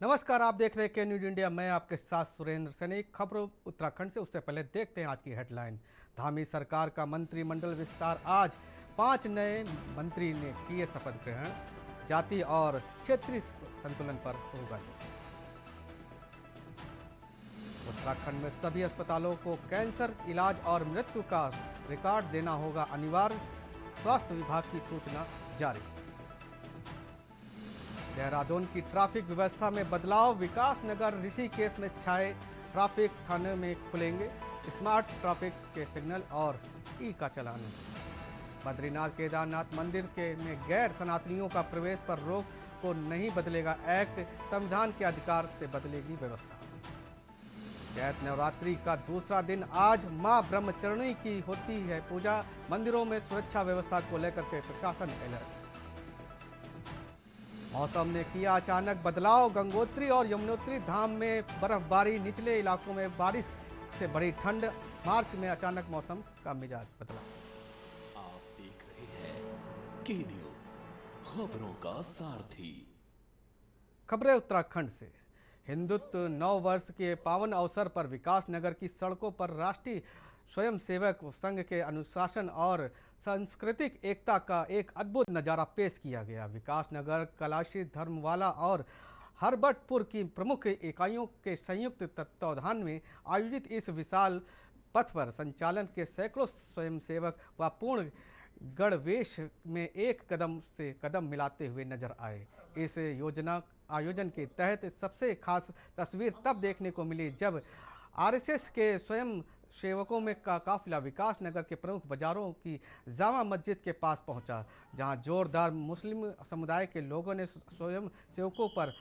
नमस्कार, आप देख रहे हैं के न्यूज इंडिया। मैं आपके साथ सुरेंद्र सैनी। खबरों उत्तराखंड से। उससे पहले देखते हैं आज की हेडलाइन। धामी सरकार का मंत्रिमंडल विस्तार आज 5 नए मंत्री ने किए शपथ ग्रहण। जाति और क्षेत्रीय संतुलन पर होगा जोर। उत्तराखंड में सभी अस्पतालों को कैंसर इलाज और मृत्यु का रिकॉर्ड देना होगा अनिवार्य। स्वास्थ्य विभाग की सूचना जारी। देहरादून की ट्रैफिक व्यवस्था में बदलाव। विकास नगर ऋषिकेश में छाए ट्रैफिक थाने में खुलेंगे स्मार्ट ट्रैफिक के सिग्नल और ई का चालान। बद्रीनाथ केदारनाथ मंदिर के में गैर सनातनियों का प्रवेश पर रोक को नहीं बदलेगा एक्ट। संविधान के अधिकार से बदलेगी व्यवस्था। चैत नवरात्रि का दूसरा दिन आज मां ब्रह्मचरणी की होती है पूजा। मंदिरों में सुरक्षा व्यवस्था को लेकर के प्रशासन अलर्ट। मौसम ने किया अचानक बदलाव। गंगोत्री और यमुनोत्री धाम में बर्फबारी। निचले इलाकों में बारिश से बढ़ी ठंड। मार्च में अचानक मौसम का मिजाज बदला। आप देख रहे हैं के न्यूज, खबरों का सारथी। खबरें उत्तराखंड से। हिंदुत्व नव वर्ष के पावन अवसर पर विकास नगर की सड़कों पर राष्ट्रीय स्वयंसेवक संघ के अनुशासन और सांस्कृतिक एकता का एक अद्भुत नज़ारा पेश किया गया। विकास नगर, कलाशी, धर्मवाला और हरबटपुर की प्रमुख इकाइयों के संयुक्त तत्वावधान में आयोजित इस विशाल पथ पर संचालन के सैकड़ों स्वयंसेवक व पूर्ण गणवेश में एक कदम से कदम मिलाते हुए नजर आए। इस आयोजन के तहत सबसे खास तस्वीर तब देखने को मिली जब आरएसएस के स्वयं सेवकों में का काफिला विकास नगर के प्रमुख बाजारों की जामा मस्जिद के पास पहुंचा, जहां जोरदार मुस्लिम समुदाय के लोगों ने स्वयं सेवकों पर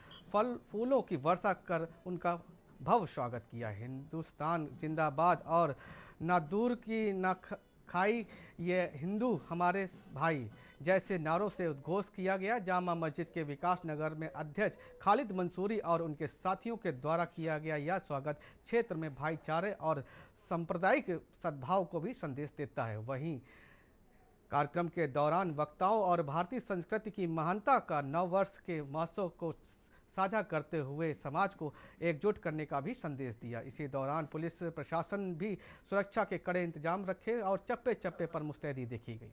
फूलों की वर्षा कर उनका भव्य स्वागत किया। हिंदुस्तान जिंदाबाद और ना दूर की ना खाई, ये हिंदू हमारे भाई जैसे नारों से उद्घोष किया गया। जामा मस्जिद के विकास नगर में अध्यक्ष खालिद मंसूरी और उनके साथियों के द्वारा किया गया यह स्वागत क्षेत्र में भाईचारे और सांप्रदायिक सद्भाव को भी संदेश देता है। वहीं कार्यक्रम के दौरान वक्ताओं और भारतीय संस्कृति की महानता का नव वर्ष के महोत्सव को साझा करते हुए समाज को एकजुट करने का भी संदेश दिया। इसी दौरान पुलिस प्रशासन भी सुरक्षा के कड़े इंतजाम रखे और चप्पे चप्पे पर मुस्तैदी देखी गई।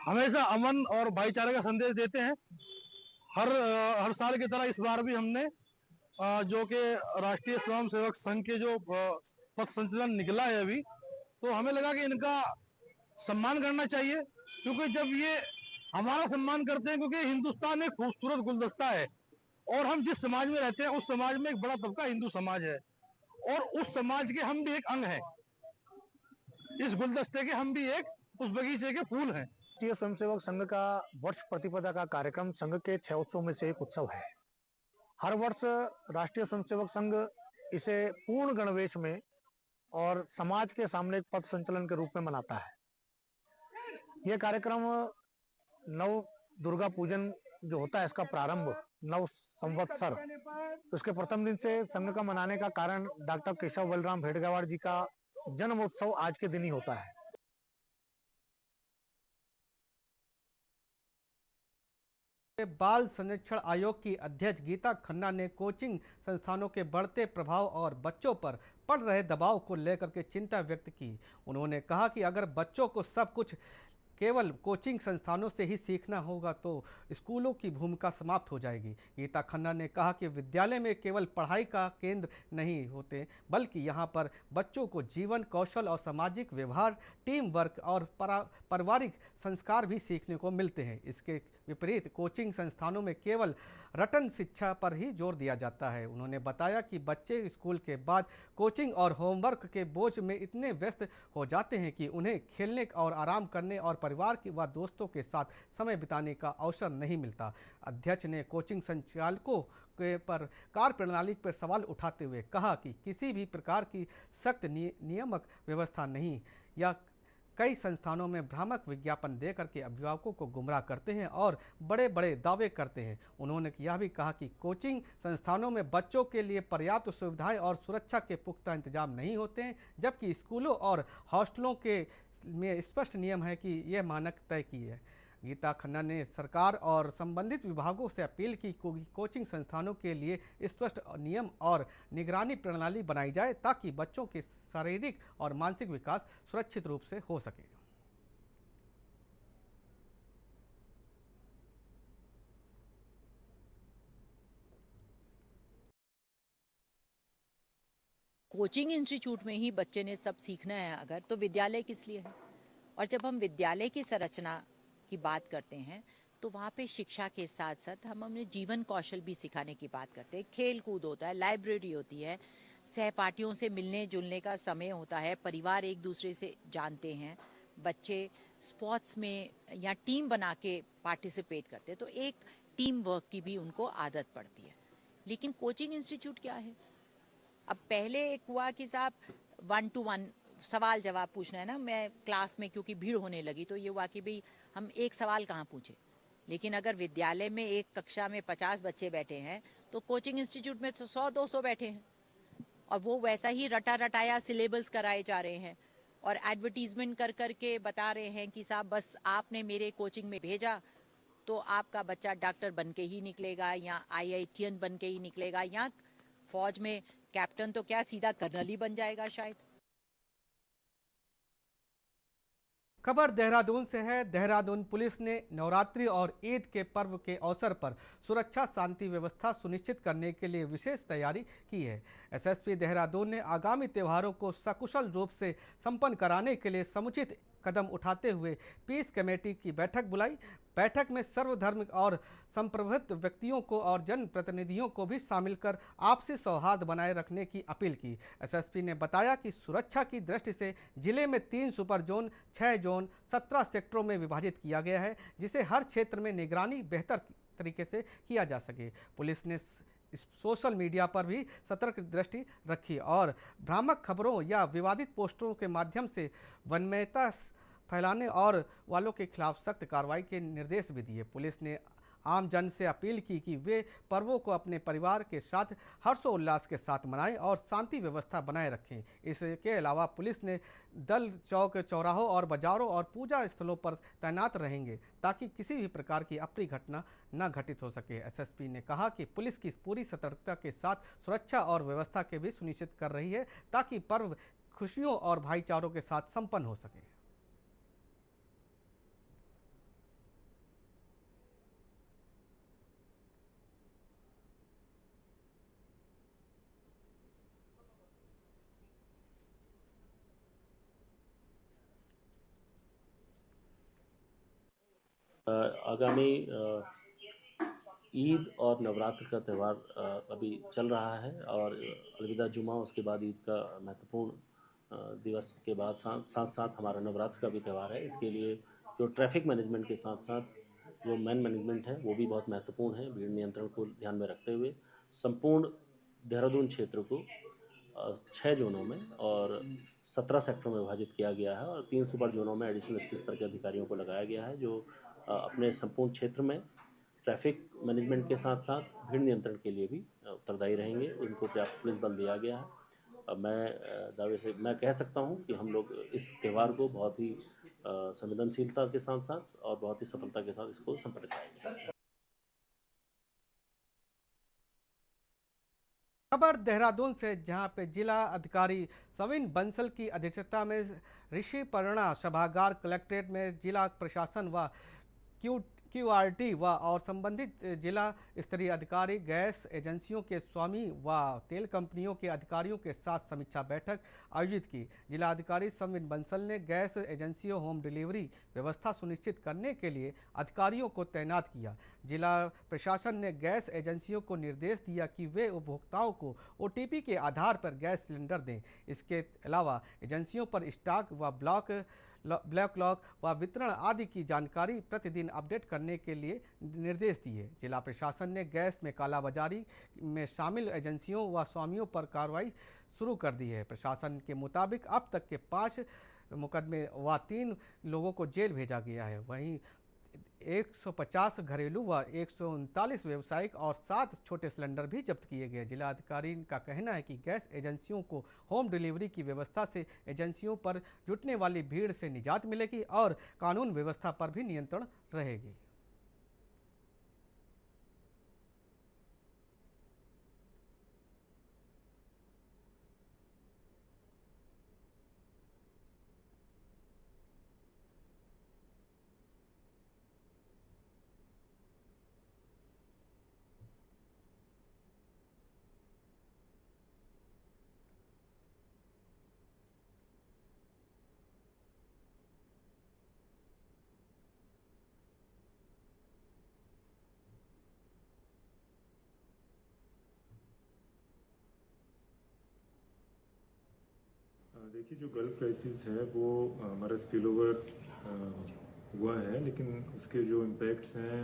हमेशा अमन और भाईचारे का संदेश देते हैं। हर साल की तरह इस बार भी हमने जो कि राष्ट्रीय स्वयं सेवक संघ के जो पथ संचलन निकला है अभी, तो हमें लगा कि इनका सम्मान करना चाहिए, क्योंकि जब ये हमारा सम्मान करते हैं, क्योंकि हिंदुस्तान एक खूबसूरत गुलदस्ता है और हम जिस समाज में रहते हैं उस समाज में एक बड़ा तबका हिंदू समाज है और उस समाज के हम भी एक अंग हैं। इस गुलदस्ते के हम भी एक उस बगीचे के फूल हैं। राष्ट्रीय स्वयंसेवक संघ का वर्ष प्रतिपदा का कार्यक्रम संघ के 6 उत्सव में से एक उत्सव है। हर वर्ष राष्ट्रीय स्वयंसेवक संघ इसे पूर्ण गणवेश में और समाज के सामने एक पथ संचलन के रूप में मनाता है। यह कार्यक्रम नव दुर्गा पूजन जो होता है, इसका प्रारंभ नव संवत्सर, उसके प्रथम दिन से संघ का मनाने का कारण डॉक्टर केशव बलराम भेड़गवार जी का जन्मोत्सव आज के दिन ही होता है। बाल संरक्षण आयोग की अध्यक्ष गीता खन्ना ने कोचिंग संस्थानों के बढ़ते प्रभाव और बच्चों पर पड़ रहे दबाव को लेकर के चिंता व्यक्त की। उन्होंने कहा कि अगर बच्चों को सब कुछ केवल कोचिंग संस्थानों से ही सीखना होगा तो स्कूलों की भूमिका समाप्त हो जाएगी। गीता खन्ना ने कहा कि विद्यालय में केवल पढ़ाई का केंद्र नहीं होते, बल्कि यहाँ पर बच्चों को जीवन कौशल और सामाजिक व्यवहार, टीम वर्क और पारिवारिक संस्कार भी सीखने को मिलते हैं। इसके विपरीत कोचिंग संस्थानों में केवल रटन शिक्षा पर ही जोर दिया जाता है। उन्होंने बताया कि बच्चे स्कूल के बाद कोचिंग और होमवर्क के बोझ में इतने व्यस्त हो जाते हैं कि उन्हें खेलने और आराम करने और परिवार व दोस्तों के साथ समय बिताने का अवसर नहीं मिलता। अध्यक्ष ने कोचिंग संचालकों के पर कार्य प्रणाली पर सवाल उठाते हुए कहा कि किसी भी प्रकार की सख्त नियामक व्यवस्था नहीं या कई संस्थानों में भ्रामक विज्ञापन देकर के अभिभावकों को गुमराह करते हैं और बड़े बड़े दावे करते हैं। उन्होंने यह भी कहा कि कोचिंग संस्थानों में बच्चों के लिए पर्याप्त सुविधाएं और सुरक्षा के पुख्ता इंतजाम नहीं होते हैं, जबकि स्कूलों और हॉस्टलों के में स्पष्ट नियम है कि यह मानक तय की है। गीता खन्ना ने सरकार और संबंधित विभागों से अपील की कि कोचिंग संस्थानों के लिए स्पष्ट नियम और निगरानी प्रणाली बनाई जाए ताकि बच्चों के शारीरिक और मानसिक विकास सुरक्षित रूप से हो सके। कोचिंग इंस्टीट्यूट में ही बच्चे ने सब सीखना है अगर, तो विद्यालय किस लिए है? और जब हम विद्यालय की संरचना की बात करते हैं तो वहाँ पे शिक्षा के साथ साथ हम अपने जीवन कौशल भी सिखाने की बात करते हैं। खेल कूद होता है, लाइब्रेरी होती है, सहपाठियों से मिलने जुलने का समय होता है, परिवार एक दूसरे से जानते हैं, बच्चे स्पोर्ट्स में या टीम बना के पार्टिसिपेट करते हैं, तो एक टीम वर्क की भी उनको आदत पड़ती है। लेकिन कोचिंग इंस्टीट्यूट क्या है? अब पहले एक हुआ कि साहब 1 to 1 सवाल जवाब पूछना है ना, मैं क्लास में क्योंकि भीड़ होने लगी तो ये हुआ कि भाई हम एक सवाल कहाँ पूछे। लेकिन अगर विद्यालय में एक कक्षा में 50 बच्चे बैठे हैं तो कोचिंग इंस्टीट्यूट में 100-200 बैठे हैं और वो वैसा ही रटा रटाया सिलेबस कराए जा रहे हैं और एडवर्टीजमेंट कर करके बता रहे हैं कि साहब बस आपने मेरे कोचिंग में भेजा तो आपका बच्चा डॉक्टर बन के ही निकलेगा या IITian बन के ही निकलेगा या फौज में कैप्टन तो क्या सीधा कर्नल ही बन जाएगा शायद। खबर देहरादून से है। देहरादून पुलिस ने नवरात्रि और ईद के पर्व के अवसर पर सुरक्षा शांति व्यवस्था सुनिश्चित करने के लिए विशेष तैयारी की है। SSP देहरादून ने आगामी त्योहारों को सकुशल रूप से संपन्न कराने के लिए समुचित कदम उठाते हुए पीस कमेटी की बैठक बुलाई। बैठक में सर्वधर्म और संप्रभुत्व व्यक्तियों को और जनप्रतिनिधियों को भी शामिल कर आपसी सौहार्द बनाए रखने की अपील की। SSP ने बताया कि सुरक्षा की दृष्टि से जिले में 3 सुपर जोन, 6 जोन, 17 सेक्टरों में विभाजित किया गया है, जिसे हर क्षेत्र में निगरानी बेहतर तरीके से किया जा सके। पुलिस ने इस सोशल मीडिया पर भी सतर्क दृष्टि रखी और भ्रामक खबरों या विवादित पोस्टरों के माध्यम से वन्यता फैलाने और वालों के खिलाफ सख्त कार्रवाई के निर्देश भी दिए। पुलिस ने आम जन से अपील की कि वे पर्वों को अपने परिवार के साथ हर्षोल्लास के साथ मनाएं और शांति व्यवस्था बनाए रखें। इसके अलावा पुलिस ने दल चौक, चौराहों और बाजारों और पूजा स्थलों पर तैनात रहेंगे ताकि किसी भी प्रकार की अप्रिय घटना न घटित हो सके। SSP ने कहा कि पुलिस की पूरी सतर्कता के साथ सुरक्षा और व्यवस्था के भी सुनिश्चित कर रही है ताकि पर्व खुशियों और भाईचारों के साथ संपन्न हो सके। आगामी ईद और नवरात्र का त्यौहार अभी चल रहा है और अलविदा जुमा, उसके बाद ईद का महत्वपूर्ण दिवस के बाद साथ साथ हमारा नवरात्र का भी त्यौहार है। इसके लिए जो ट्रैफिक मैनेजमेंट के साथ साथ जो मैन मैनेजमेंट है वो भी बहुत महत्वपूर्ण है। भीड़ नियंत्रण को ध्यान में रखते हुए संपूर्ण देहरादून क्षेत्र को 6 जोनों में और 17 सेक्टरों में विभाजित किया गया है और 3 सुपर जोनों में एडिशनल SP स्तर के अधिकारियों को लगाया गया है जो अपने संपूर्ण क्षेत्र में ट्रैफिक मैनेजमेंट के साथ साथ भीड़ नियंत्रण के लिए भी उत्तरदायी रहेंगे। उनको पर्याप्त पुलिस बल दिया गया है। मैं दावे से मैं कह सकता हूं कि हम लोग इस त्यौहार को बहुत ही संवेदनशीलता के साथ साथ और बहुत ही सफलता के साथ इसको संपन्न करेंगे। खबर देहरादून से, जहां पे जिला अधिकारी सविन बंसल की अध्यक्षता में ऋषि पर्णा सभागार कलेक्ट्रेट में जिला प्रशासन व QRT और संबंधित जिला स्तरीय अधिकारी, गैस एजेंसियों के स्वामी व तेल कंपनियों के अधिकारियों के साथ समीक्षा बैठक आयोजित की। जिला अधिकारी सविन बंसल ने गैस एजेंसियों होम डिलीवरी व्यवस्था सुनिश्चित करने के लिए अधिकारियों को तैनात किया। जिला प्रशासन ने गैस एजेंसियों को निर्देश दिया कि वे उपभोक्ताओं को OTP के आधार पर गैस सिलेंडर दें। इसके अलावा एजेंसियों पर स्टॉक व ब्लैक लॉग व वितरण आदि की जानकारी प्रतिदिन अपडेट करने के लिए निर्देश दिए। जिला प्रशासन ने गैस में कालाबाजारी में शामिल एजेंसियों व स्वामियों पर कार्रवाई शुरू कर दी है। प्रशासन के मुताबिक अब तक के 5 मुकदमे व 3 लोगों को जेल भेजा गया है। वहीं 150 घरेलू व 139 व्यावसायिक और 7 छोटे सिलेंडर भी जब्त किए गए। जिलाधिकारी का कहना है कि गैस एजेंसियों को होम डिलीवरी की व्यवस्था से एजेंसियों पर जुटने वाली भीड़ से निजात मिलेगी और कानून व्यवस्था पर भी नियंत्रण रहेगी। देखिए, जो गल्फ क्राइसिस है वो हमारा स्पिल ओवर हुआ है, लेकिन उसके जो इम्पैक्ट्स हैं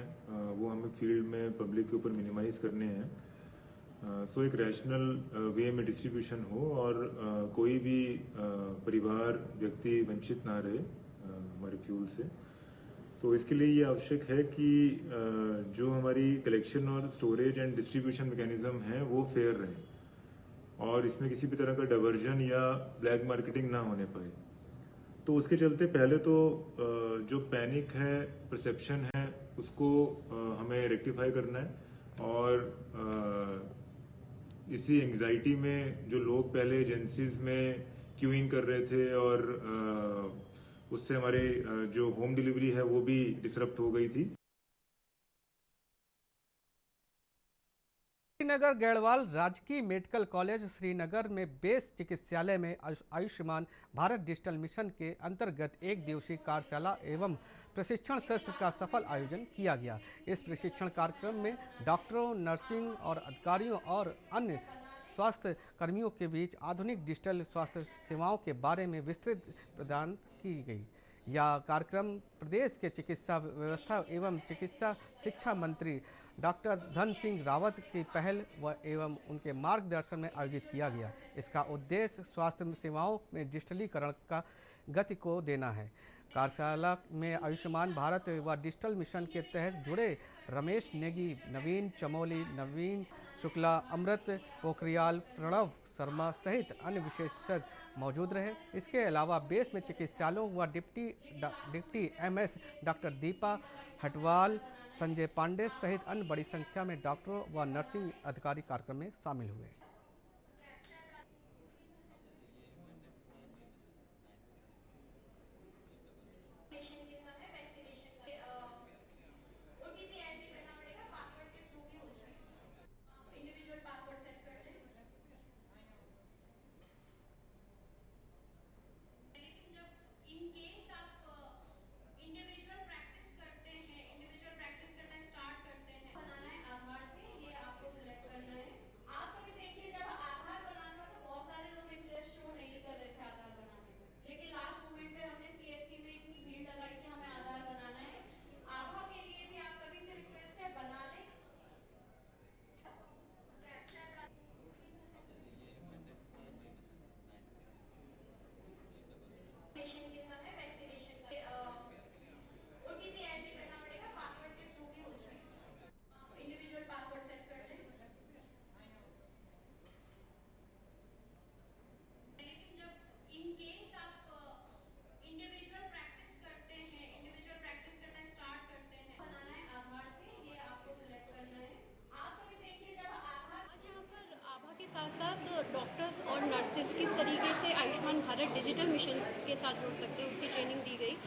वो हमें फील्ड में पब्लिक के ऊपर मिनिमाइज करने हैं। सो एक रैशनल वे में डिस्ट्रीब्यूशन हो और कोई भी परिवार व्यक्ति वंचित ना रहे हमारे फ्यूल से। तो इसके लिए ये आवश्यक है कि जो हमारी कलेक्शन और स्टोरेज एंड डिस्ट्रीब्यूशन मैकेनिज्म है वो फेयर रहे और इसमें किसी भी तरह का डाइवर्जन या ब्लैक मार्केटिंग ना होने पाए। तो उसके चलते पहले तो जो पैनिक है, परसेप्शन है, उसको हमें रेक्टिफाई करना है और इसी एंग्जाइटी में जो लोग पहले एजेंसीज में क्यूइंग कर रहे थे और उससे हमारे जो होम डिलीवरी है वो भी डिसरप्ट हो गई थी। श्रीनगर गढ़वाल राजकीय मेडिकल कॉलेज श्रीनगर में बेस चिकित्सालय में आयुष्मान भारत डिजिटल मिशन के अंतर्गत एक दिवसीय कार्यशाला एवं प्रशिक्षण सत्र का सफल आयोजन किया गया। इस प्रशिक्षण कार्यक्रम में डॉक्टरों, नर्सिंग और अधिकारियों और अन्य स्वास्थ्य कर्मियों के बीच आधुनिक डिजिटल स्वास्थ्य सेवाओं के बारे में विस्तृत प्रदान की गई। यह कार्यक्रम प्रदेश के चिकित्सा व्यवस्था एवं चिकित्सा शिक्षा मंत्री डॉक्टर धन सिंह रावत की पहल व एवं उनके मार्गदर्शन में आयोजित किया गया। इसका उद्देश्य स्वास्थ्य सेवाओं में डिजिटलीकरण का गति को देना है। कार्यशाला में आयुष्मान भारत व डिजिटल मिशन के तहत जुड़े रमेश नेगी, नवीन चमोली, नवीन शुक्ला, अमृत पोखरियाल, प्रणव शर्मा सहित अन्य विशेषज्ञ मौजूद रहे। इसके अलावा बेस में चिकित्सालयों व डिप्टी एमएस डॉक्टर दीपा हटवाल, संजय पांडे सहित अन्य बड़ी संख्या में डॉक्टरों व नर्सिंग अधिकारी कार्यक्रम में शामिल हुए। डॉक्टर्स और नर्सेस किस तरीके से आयुष्मान भारत डिजिटल मिशन के साथ जुड़ सकते हैं, उसकी ट्रेनिंग दी गई।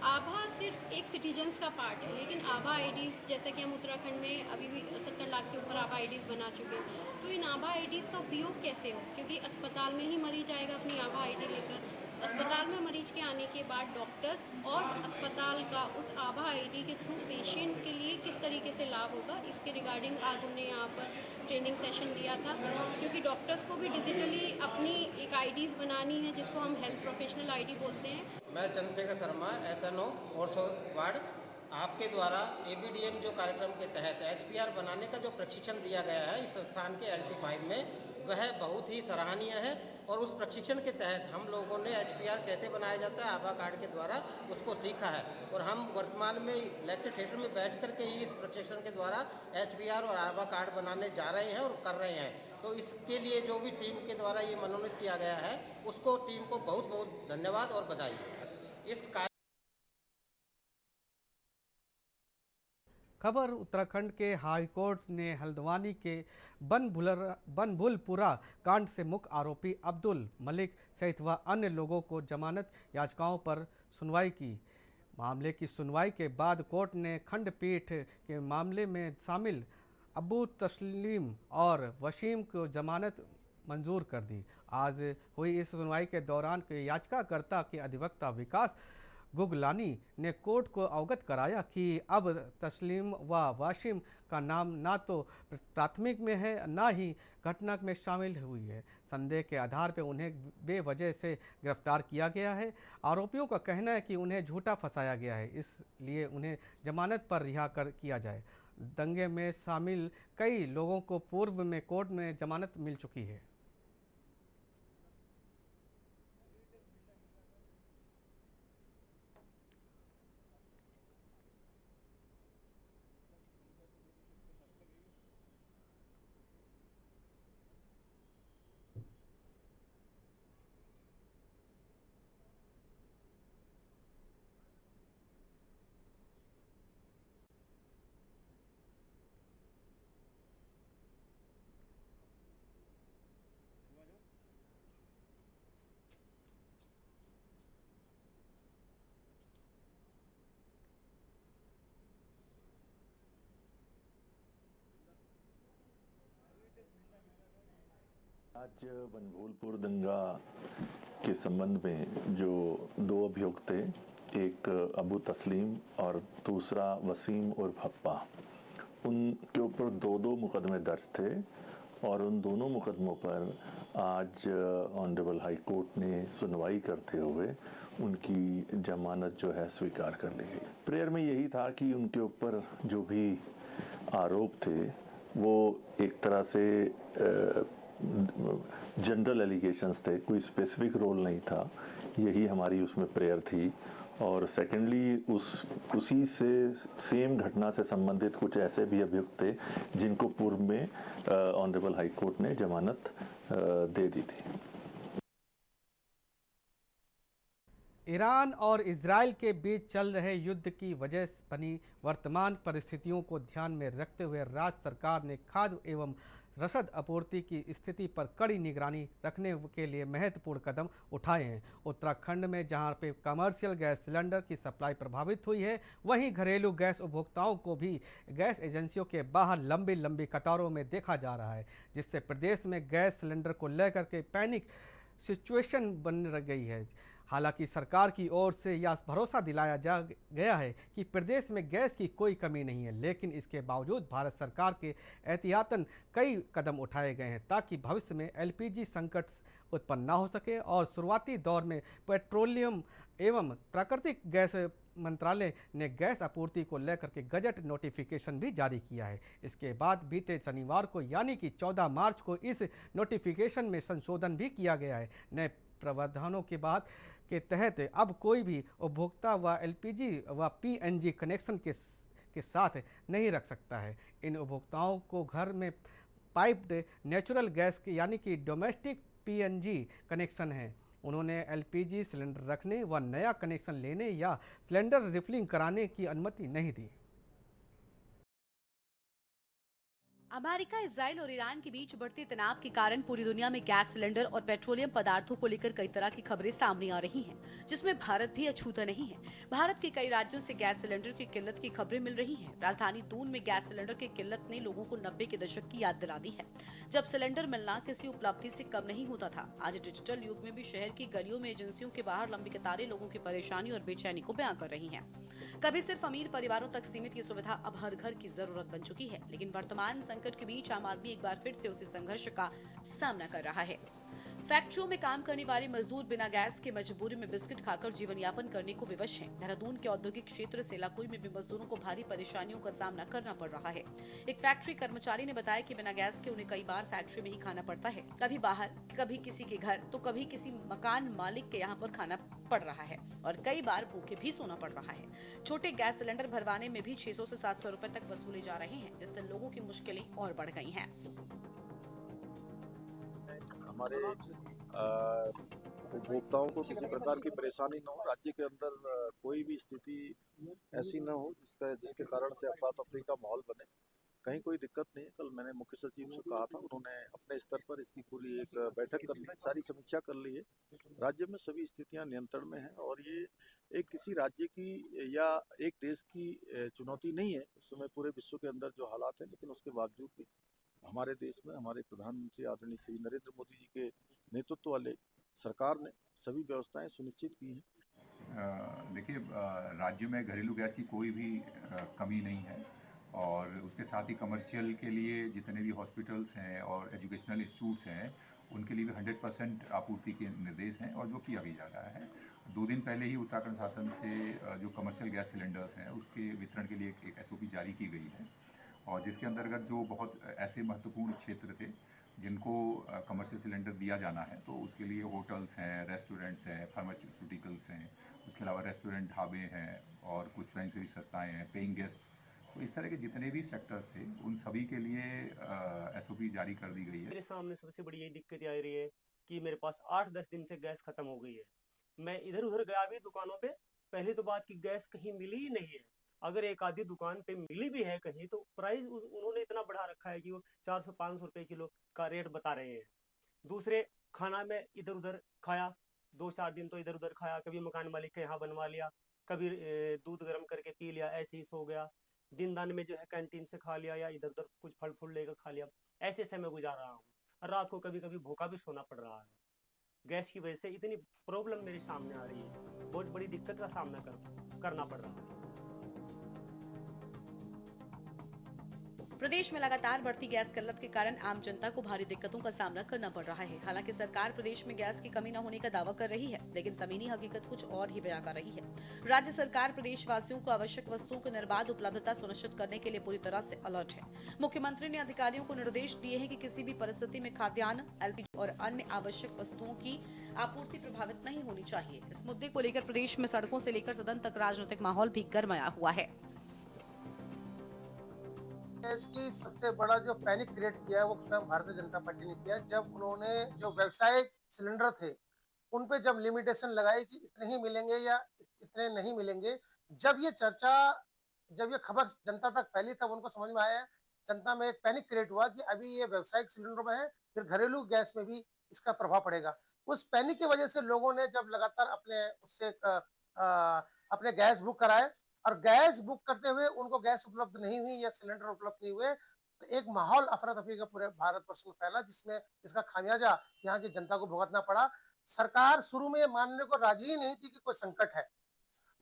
आभा सिर्फ एक सिटीजन्स का पार्ट है, लेकिन आभा आईडीज़ जैसे कि हम उत्तराखंड में अभी भी 70 लाख के ऊपर आभा आईडीज़ बना चुके हैं। तो इन आभा आईडीज़ का उपयोग कैसे हो, क्योंकि अस्पताल में ही मरीज आएगा अपनी आभा आईडी लेकर। अस्पताल में मरीज के आने के बाद डॉक्टर्स और अस्पताल का उस आभा आईडी के थ्रू पेशेंट के लिए किस तरीके से लाभ होगा, इसके रिगार्डिंग आज हमने यहाँ पर ट्रेनिंग सेशन दिया था। क्योंकि डॉक्टर्स को भी डिजिटली अपनी एक आईडीज़ बनानी है, जिसको हम हेल्थ प्रोफेशनल आईडी बोलते हैं। मैं Chandrashekhar Sharma, SNO ortho ward, आपके द्वारा ABDM जो कार्यक्रम के तहत HPR बनाने का जो प्रशिक्षण दिया गया है इस संस्थान के LT5 में, वह बहुत ही सराहनीय है। और उस प्रशिक्षण के तहत हम लोगों ने HPR कैसे बनाया जाता है आभा कार्ड के द्वारा उसको सीखा है। और हम वर्तमान में लेक्चर थिएटर में बैठ कर के ही इस प्रशिक्षण के द्वारा HPR और आभा कार्ड बनाने जा रहे हैं और कर रहे हैं। तो इसके लिए जो भी टीम के द्वारा ये मनोनीत किया गया है उसको टीम को बहुत बहुत धन्यवाद और बधाई। इस खबर उत्तराखंड के हाई कोर्ट ने हल्द्वानी के बनभुलपुरा कांड से मुख्य आरोपी अब्दुल मलिक सहित व अन्य लोगों को जमानत याचिकाओं पर सुनवाई की। मामले की सुनवाई के बाद कोर्ट ने खंडपीठ के मामले में शामिल अबू तस्लीम और वसीम को जमानत मंजूर कर दी। आज हुई इस सुनवाई के दौरान याचिकाकर्ता के अधिवक्ता विकास गुगलानी ने कोर्ट को अवगत कराया कि अब तस्लीम व वाशिम का नाम ना तो प्राथमिक में है ना ही घटना में शामिल हुई है। संदेह के आधार पर उन्हें बेवजह से गिरफ्तार किया गया है। आरोपियों का कहना है कि उन्हें झूठा फंसाया गया है, इसलिए उन्हें जमानत पर रिहा किया जाए। दंगे में शामिल कई लोगों को पूर्व में कोर्ट में जमानत मिल चुकी है। आज बनभूलपुर दंगा के संबंध में जो दो अभियुक्त थे, एक अबू तस्लीम और दूसरा वसीम और भप्पा, उनके ऊपर दो मुकदमे दर्ज थे और उन दोनों मुकदमों पर आज ऑनरेबल हाई कोर्ट ने सुनवाई करते हुए उनकी जमानत जो है स्वीकार कर ली गई। प्रेयर में यही था कि उनके ऊपर जो भी आरोप थे वो एक तरह से जनरल एलिगेशंस थे, कोई स्पेसिफिक रोल नहीं था, यही हमारी उसमें प्रेयर थी। और सेकेंडली उसी से सेम घटना से संबंधित कुछ ऐसे भी अभियुक्त थे जिनको पूर्व में ऑनरेबल हाई कोर्ट ने जमानत दे दी थी। ईरान और इजराइल के बीच चल रहे युद्ध की वजह से बनी वर्तमान परिस्थितियों को ध्यान में रखते हुए राज्य सरकार ने खाद्य एवं रसद आपूर्ति की स्थिति पर कड़ी निगरानी रखने के लिए महत्वपूर्ण कदम उठाए हैं। उत्तराखंड में जहां पे कमर्शियल गैस सिलेंडर की सप्लाई प्रभावित हुई है, वहीं घरेलू गैस उपभोक्ताओं को भी गैस एजेंसियों के बाहर लंबी कतारों में देखा जा रहा है, जिससे प्रदेश में गैस सिलेंडर को लेकर के पैनिक सिचुएशन बन गई है। हालांकि सरकार की ओर से यह भरोसा दिलाया जा गया है कि प्रदेश में गैस की कोई कमी नहीं है, लेकिन इसके बावजूद भारत सरकार के एहतियातन कई कदम उठाए गए हैं ताकि भविष्य में LPG संकट उत्पन्न ना हो सके। और शुरुआती दौर में पेट्रोलियम एवं प्राकृतिक गैस मंत्रालय ने गैस आपूर्ति को लेकर के गजट नोटिफिकेशन भी जारी किया है। इसके बाद बीते शनिवार को यानी कि 14 मार्च को इस नोटिफिकेशन में संशोधन भी किया गया है। नए प्रावधानों के बाद के तहत अब कोई भी उपभोक्ता व LPG व PNG कनेक्शन के साथ नहीं रख सकता है। इन उपभोक्ताओं को घर में पाइप्ड नेचुरल गैस के यानी कि डोमेस्टिक PNG कनेक्शन है। उन्होंने LPG सिलेंडर रखने व नया कनेक्शन लेने या सिलेंडर रिफिलिंग कराने की अनुमति नहीं दी। अमेरिका, इजराइल और ईरान के बीच बढ़ते तनाव के कारण पूरी दुनिया में गैस सिलेंडर और पेट्रोलियम पदार्थों को लेकर कई तरह की खबरें सामने आ रही हैं, जिसमें भारत भी अछूता नहीं है। भारत के कई राज्यों से गैस सिलेंडर की किल्लत की खबरें मिल रही हैं। राजधानी दून में गैस सिलेंडर की किल्लत ने लोगों को 90 के दशक की याद दिला दी है, जब सिलेंडर मिलना किसी उपलब्धि से कम नहीं होता था। आज डिजिटल युग में भी शहर की गलियों में एजेंसियों के बाहर लंबी कतारें लोगों की परेशानी और बेचैनी को बयां कर रही है। कभी सिर्फ अमीर परिवारों तक सीमित ये सुविधा अब हर घर की जरूरत बन चुकी है, लेकिन वर्तमान संकट के बीच आम आदमी एक बार फिर से उसी संघर्ष का सामना कर रहा है। फैक्ट्रियों में काम करने वाले मजदूर बिना गैस के मजबूरी में बिस्किट खाकर जीवन यापन करने को विवश हैं। देहरादून के औद्योगिक क्षेत्र सेलाकुई में भी मजदूरों को भारी परेशानियों का सामना करना पड़ रहा है। एक फैक्ट्री कर्मचारी ने बताया कि बिना गैस के उन्हें कई बार फैक्ट्री में ही खाना पड़ता है, कभी बाहर, कभी किसी के घर, तो कभी किसी मकान मालिक के यहाँ पर खाना पड़ रहा है और कई बार भूखे भी सोना पड़ रहा है। छोटे गैस सिलेंडर भरवाने में भी 600 से 700 रुपए तक वसूले जा रहे हैं, जिससे लोगों की मुश्किलें और बढ़ गई हैं। हमारे उपभोक्ताओं को किसी प्रकार की परेशानी न हो, राज्य के अंदर कोई भी स्थिति ऐसी न हो जिसके कारण से अफरा तफरी का माहौल बने। कहीं कोई दिक्कत नहीं है। कल मैंने मुख्य सचिव से कहा था, उन्होंने अपने स्तर पर इसकी पूरी एक बैठक कर ली, सारी समीक्षा कर ली है। राज्य में सभी स्थितियां नियंत्रण में हैं और ये एक किसी राज्य की या एक देश की चुनौती नहीं है। इस समय पूरे विश्व के अंदर जो हालात हैं, लेकिन उसके बावजूद भी हमारे देश में हमारे प्रधानमंत्री आदरणीय श्री नरेंद्र मोदी जी के नेतृत्व वाले सरकार ने सभी व्यवस्थाएं सुनिश्चित की हैं। देखिए, राज्य में घरेलू गैस की कोई भी कमी नहीं है और उसके साथ ही कमर्शियल के लिए जितने भी हॉस्पिटल्स हैं और एजुकेशनल इंस्टीट्यूट्स हैं, उनके लिए भी 100% आपूर्ति के निर्देश हैं और जो किया भी जा रहा है। 2 दिन पहले ही उत्तराखंड शासन से जो कमर्शियल गैस सिलेंडर्स हैं उसके वितरण के लिए एक SOP जारी की गई है और जिसके अंतर्गत जो बहुत ऐसे महत्वपूर्ण क्षेत्र थे जिनको कमर्शियल सिलेंडर दिया जाना है, तो उसके लिए होटल्स हैं, रेस्टोरेंट्स हैं, फार्मास्यूटिकल्स हैं, उसके अलावा रेस्टोरेंट, ढाबे हैं और कुछ स्वयंसेवी संस्थाएँ हैं, पेइंग गेस्ट, तो इस तरह के जितने भी सेक्टर्स थे उन सभी के लिए SOP जारी कर दी गई है। मेरे सामने सबसे बड़ी यही दिक्कत आ रही है कि मेरे पास 8-10 दिन से गैस खत्म हो गई है। मैं इधर उधर गया भी दुकानों पे, पहली तो बात कि गैस कहीं मिली ही नहीं है। अगर एक आधी दुकान पे मिली भी है कहीं, तो प्राइस उन्होंने इतना बढ़ा रखा है कि वो 400-500 रुपए किलो का रेट बता रहे हैं। दूसरे, खाना में इधर उधर खाया, 2-4 दिन तो इधर उधर खाया, कभी मकान मालिक के यहाँ बनवा लिया, कभी दूध गर्म करके पी लिया, ऐसे ही सो गया। दिन दान में जो है कैंटीन से खा लिया या इधर उधर कुछ फल फूल लेकर खा लिया, ऐसे समय गुजार रहा हूँ। रात को कभी कभी भूखा भी सोना पड़ रहा है। गैस की वजह से इतनी प्रॉब्लम मेरे सामने आ रही है, बहुत बड़ी दिक्कत का सामना करना पड़ रहा है। प्रदेश में लगातार बढ़ती गैस किल्लत के कारण आम जनता को भारी दिक्कतों का सामना करना पड़ रहा है। हालांकि सरकार प्रदेश में गैस की कमी न होने का दावा कर रही है, लेकिन जमीनी हकीकत कुछ और ही बयां कर रही है। राज्य सरकार प्रदेश वासियों को आवश्यक वस्तुओं की निर्बाध उपलब्धता सुनिश्चित करने के लिए पूरी तरह से अलर्ट है। मुख्यमंत्री ने अधिकारियों को निर्देश दिए हैं कि किसी भी परिस्थिति में खाद्यान्न, LPG और अन्य आवश्यक वस्तुओं की आपूर्ति प्रभावित नहीं होनी चाहिए। इस मुद्दे को लेकर प्रदेश में सड़कों से लेकर सदन तक राजनीतिक माहौल भी गरमाया हुआ है। इसकी सबसे बड़ा जो पैनिक क्रिएट किया है वो स्वयं भारतीय जनता पार्टी ने किया, जब उन्होंने जो व्यावसायिक सिलेंडर थे उन पे जब लिमिटेशन लगाई कि इतने ही मिलेंगे या इतने नहीं मिलेंगे। जब ये खबर जनता तक फैली तब उनको समझ में आया, जनता में एक पैनिक क्रिएट हुआ कि अभी ये व्यावसायिक सिलेंडर में है, फिर घरेलू गैस में भी इसका प्रभाव पड़ेगा। उस पैनिक की वजह से लोगों ने जब लगातार अपने गैस बुक कराए और गैस बुक करते हुए उनको गैस उपलब्ध नहीं हुई या सिलेंडर उपलब्ध नहीं हुए, तो एक माहौल अफरा तफरी का पूरे भारतवर्ष में फैला, जिसमें इसका खामियाजा यहाँ की जनता को भुगतना पड़ा। सरकार शुरू में मानने को राजी ही नहीं थी कि कोई संकट है।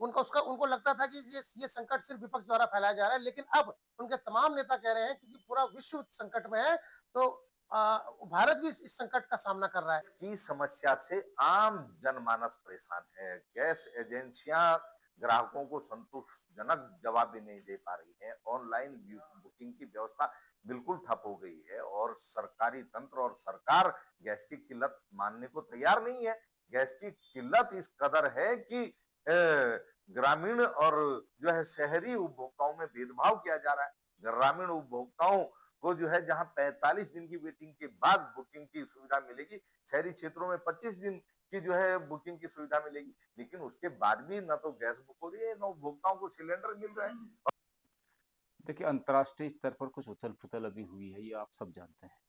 उनको लगता था कि ये संकट सिर्फ विपक्ष द्वारा फैलाया जा रहा है, लेकिन अब उनके तमाम नेता कह रहे हैं कि पूरा विश्व संकट में है, तो भारत भी इस संकट का सामना कर रहा है। की समस्या से आम जनमानस परेशान है। गैस एजेंसियां ग्राहकों को संतोषजनक जवाब भी नहीं दे पा रही है। ऑनलाइन बुकिंग की व्यवस्था बिल्कुल ठप हो गई है और सरकारी तंत्र और सरकार गैस की किल्लत मानने को तैयार नहीं है। गैस की किल्लत इस कदर है कि ग्रामीण और जो है शहरी उपभोक्ताओं में भेदभाव किया जा रहा है। ग्रामीण उपभोक्ताओं को जो है जहां 45 दिन की वेटिंग के बाद बुकिंग की सुविधा मिलेगी, शहरी क्षेत्रों में 25 दिन की जो है बुकिंग की सुविधा मिलेगी, लेकिन उसके बाद भी न तो गैस बुक हो रही है, न उपभोक्ताओं को सिलेंडर मिल रहा है। देखिए, अंतर्राष्ट्रीय स्तर पर कुछ उथल पुथल अभी हुई है, ये आप सब जानते हैं।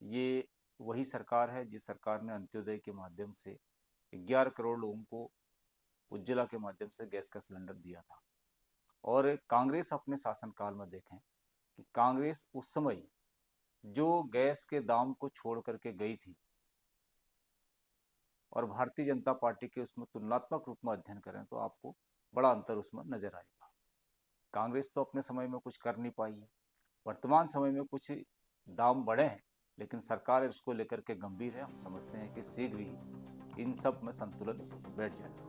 ये वही सरकार है जिस सरकार ने अंत्योदय के माध्यम से 11 करोड़ लोगों को उज्ज्वला के माध्यम से गैस का सिलेंडर दिया था। और कांग्रेस अपने शासनकाल में देखें कि कांग्रेस उस समय जो गैस के दाम को छोड़ करके गई थी और भारतीय जनता पार्टी के उसमें तुलनात्मक रूप में अध्ययन करें तो आपको बड़ा अंतर उसमें नजर आएगा। कांग्रेस तो अपने समय में कुछ कर नहीं पाई है। वर्तमान समय में कुछ दाम बढ़े हैं, लेकिन सरकार इसको लेकर के गंभीर है। हम समझते हैं कि शीघ्र ही इन सब में संतुलन बैठ जाएगा।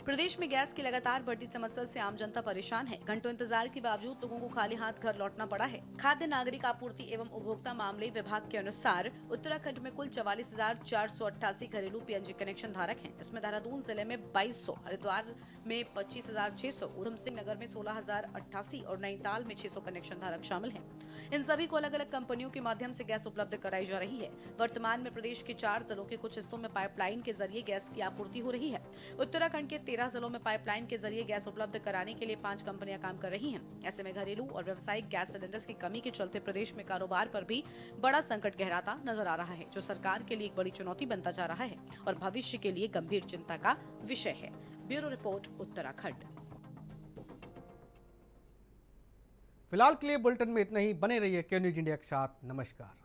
प्रदेश में गैस की लगातार बढ़ती समस्या से आम जनता परेशान है। घंटों इंतजार के बावजूद लोगों को खाली हाथ घर लौटना पड़ा है। खाद्य नागरिक आपूर्ति एवं उपभोक्ता मामले विभाग के अनुसार उत्तराखंड में कुल 44,488 घरेलू पीएनजी कनेक्शन धारक हैं। इसमें देहरादून जिले में 2,200, हरिद्वार में 25,600, ऊधम सिंह नगर में 16,088 और नैनीताल में 600 कनेक्शन धारक शामिल हैं। इन सभी को अलग अलग कंपनियों के माध्यम से गैस उपलब्ध कराई जा रही है। वर्तमान में प्रदेश के 4 जिलों के कुछ हिस्सों में पाइपलाइन के जरिए गैस की आपूर्ति हो रही है। उत्तराखंड के 13 जिलों में पाइपलाइन के जरिए गैस उपलब्ध कराने के लिए 5 कंपनियां काम कर रही हैं। ऐसे में घरेलू और व्यावसायिक गैस सिलेंडर्स की कमी के चलते प्रदेश में कारोबार पर भी बड़ा संकट गहराता नजर आ रहा है, जो सरकार के लिए एक बड़ी चुनौती बनता जा रहा है और भविष्य के लिए गंभीर चिंता का विषय है। Bureau report, Uttarakhand. फिलहाल के लिए बुलेटिन में इतना ही। बने रहिए के न्यूज इंडिया के साथ। नमस्कार।